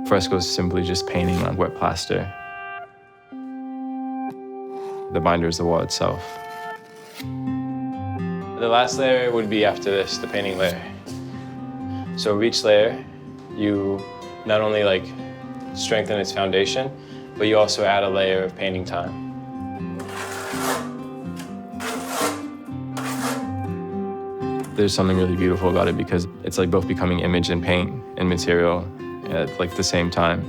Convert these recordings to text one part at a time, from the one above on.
Fresco is simply just painting on wet plaster. The binder is the wall itself. The last layer would be after this, the painting layer. So with each layer, you not only strengthen its foundation, but you also add a layer of painting time. There's something really beautiful about it because it's like both becoming image and paint and material at the same time.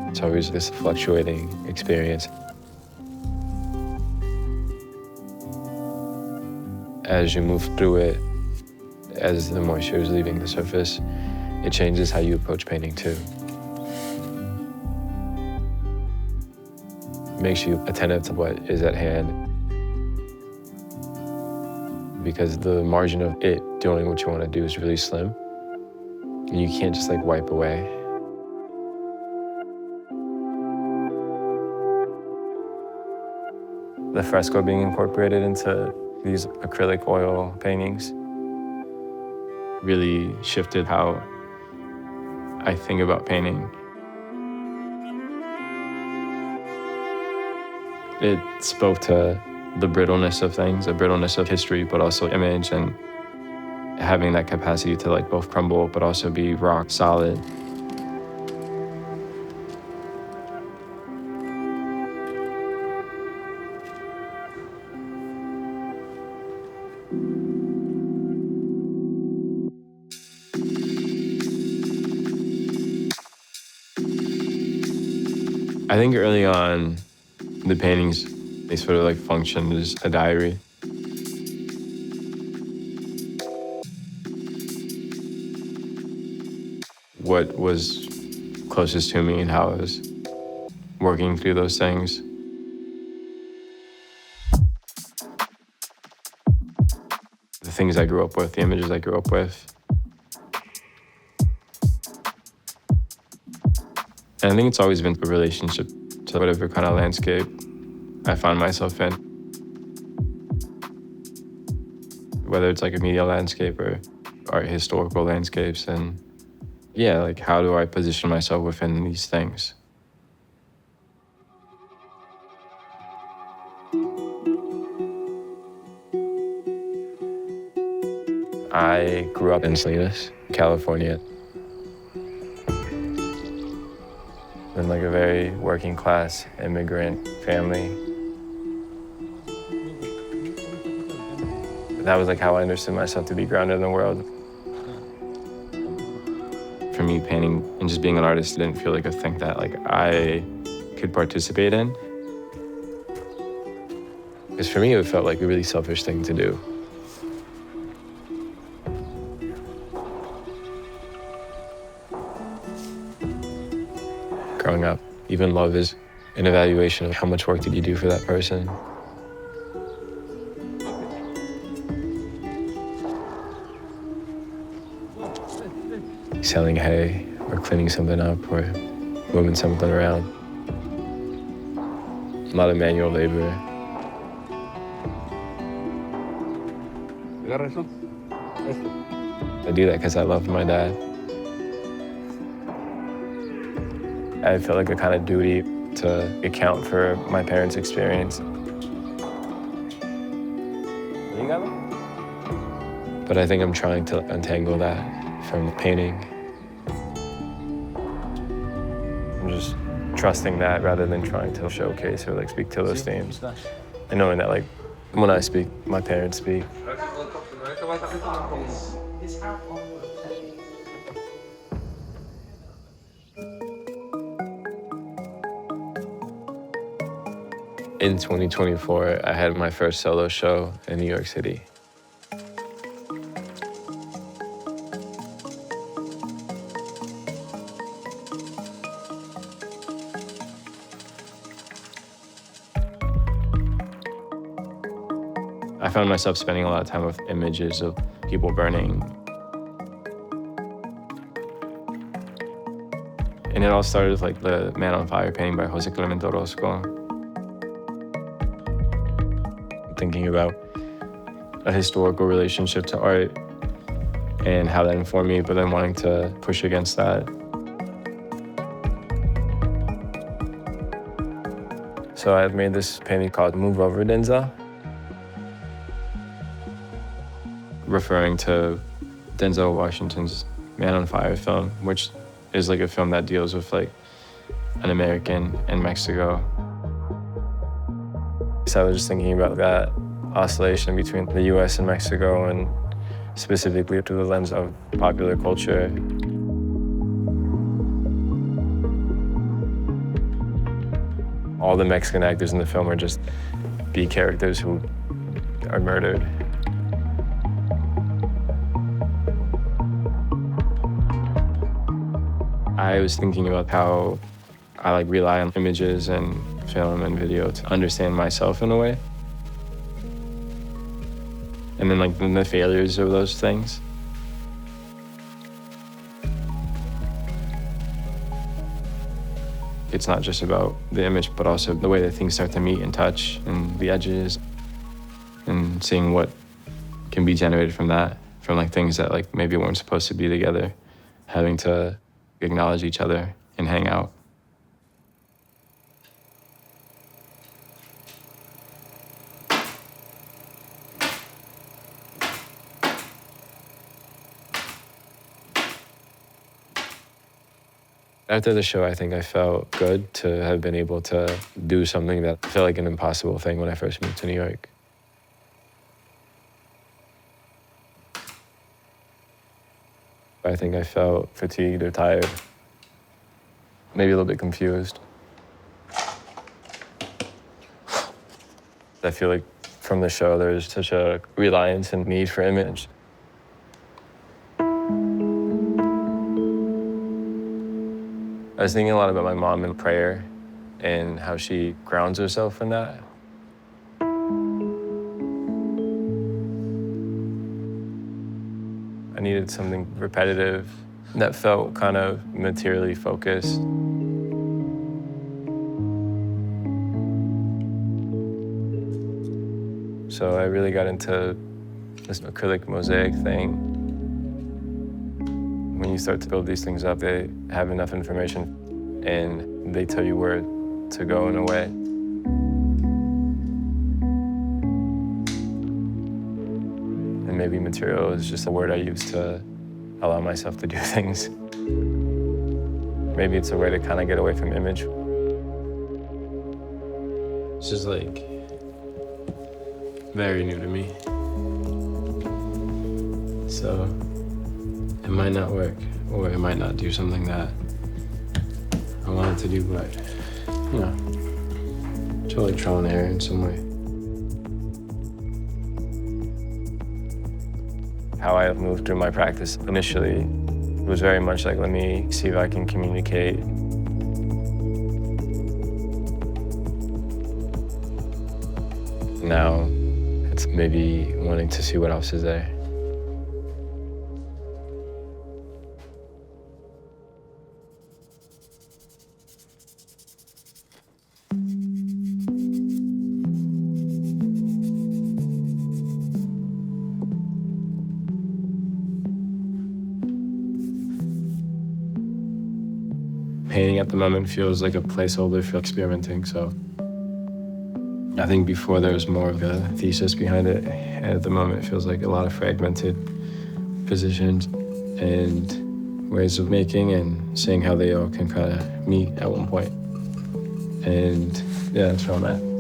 It's always this fluctuating experience. As you move through it, as the moisture is leaving the surface, it changes how you approach painting too. It makes you attentive to what is at hand, because the margin of it doing what you want to do is really slim. And you can't just wipe away. The fresco being incorporated into these acrylic oil paintings really shifted how I think about painting. It spoke to the brittleness of things, the brittleness of history, but also image, and having that capacity to both crumble but also be rock solid. I think early on, the paintings, they sort of functioned as a diary. What was closest to me and how I was working through those things. The things I grew up with, the images I grew up with. And I think it's always been a relationship to whatever kind of landscape I find myself in. Whether it's a media landscape or art historical landscapes, and yeah, how do I position myself within these things? I grew up in Salinas, California. In a very working class immigrant family. That was how I understood myself to be grounded in the world. For me, painting and just being an artist didn't feel like a thing that I could participate in. Because for me, it felt like a really selfish thing to do. Growing up, even love is an evaluation of how much work did you do for that person. Selling hay, or cleaning something up, or moving something around. A lot of manual labor. I do that because I love my dad. I feel like a kind of duty to account for my parents' experience. You got it? But I think I'm trying to untangle that from painting. I'm just trusting that rather than trying to showcase or speak to those themes. And knowing that when I speak, my parents speak. In 2024, I had my first solo show in New York City. I found myself spending a lot of time with images of people burning. And it all started with the Man on Fire painting by José Clemente Orozco. Thinking about a historical relationship to art and how that informed me, but then wanting to push against that. So I've made this painting called Move Over Denzel, referring to Denzel Washington's Man on Fire film, which is like a film that deals with like an American in Mexico. So I was just thinking about that oscillation between the US and Mexico, and specifically through the lens of popular culture. All the Mexican actors in the film are just B characters who are murdered. I was thinking about how I like rely on images and film and video to understand myself in a way. And then like the failures of those things. It's not just about the image, but also the way that things start to meet and touch and the edges, and seeing what can be generated from that, from like things that like maybe weren't supposed to be together, having to acknowledge each other and hang out. After the show, I think I felt good to have been able to do something that felt like an impossible thing when I first moved to New York. I think I felt fatigued or tired, maybe a little bit confused. I feel like from the show, there's such a reliance and need for image. I was thinking a lot about my mom in prayer and how she grounds herself in that. I needed something repetitive that felt kind of materially focused. So I really got into this acrylic mosaic thing. When you start to build these things up, they have enough information and they tell you where to go in a way. And maybe material is just a word I use to allow myself to do things. Maybe it's a way to kind of get away from image. This is like very new to me. So it might not work, or it might not do something that I wanted to do, but, you know, totally trial and error in some way. How I moved through my practice initially was very much like, let me see if I can communicate. Now, it's maybe wanting to see what else is there. Painting at the moment feels like a placeholder for experimenting, so I think before there was more of a thesis behind it, and at the moment it feels like a lot of fragmented positions and ways of making and seeing how they all can kind of meet at one point. And yeah, that's where I'm at.